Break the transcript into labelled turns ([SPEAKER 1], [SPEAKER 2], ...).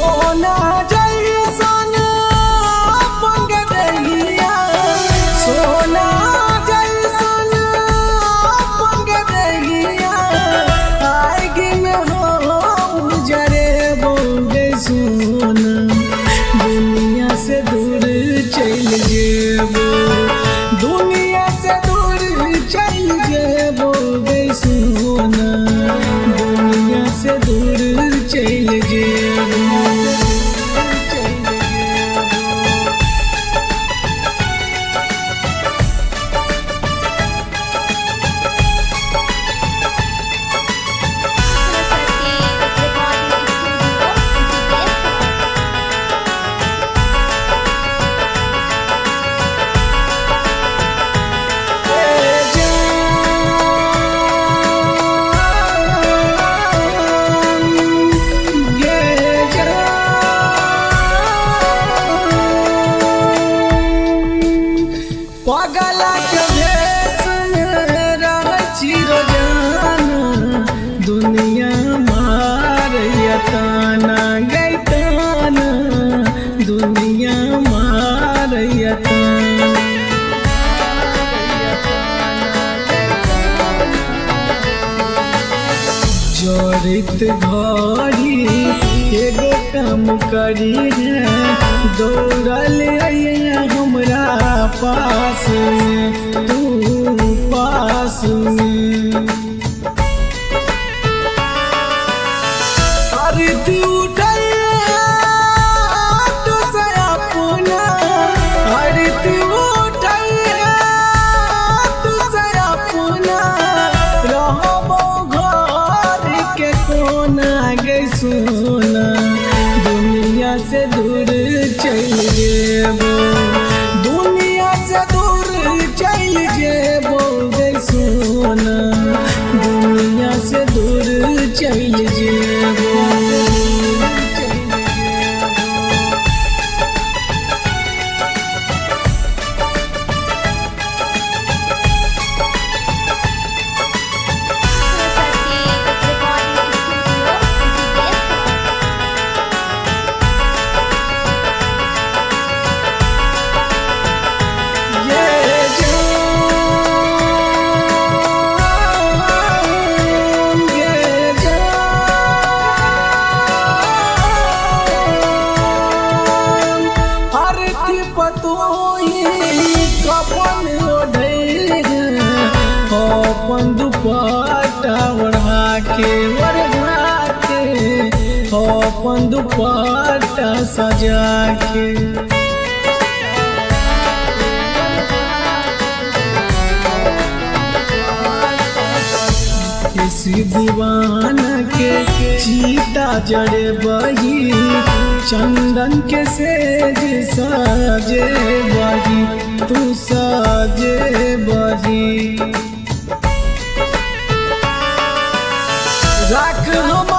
[SPEAKER 1] सोना जैसन पंगदैया सोना जैसन पंगदैया आगे में हो जरे बोगे सोना दुनिया से दूर चल जेबो दुनिया से दूर चल जेबो गे सोना दुनिया से दूर चल जेबो पगला के भेष रह चिरजाना दुनिया मारैया ताना गैताना दुनिया मारैया ताना जड़ित घड़ी एगो काम करी है दौड़ल अइया हमरा पास में तू पास में आरती उठैया तू से अपना आरती उठैया तू से अपना रहबो घर के कोना गे सोना दुनिया से दूर चल जेबो दुनिया से दूर चल जेबो गे सोना दुनिया से दूर चल जेबो कपन ओढ़े अपन दुपट्टा ओढ़ा के अपन दुपट्टा सजा के किसी दीवाना के चीता जड़े बही चंदन के सेज साजे बही तू साजे बही रख हम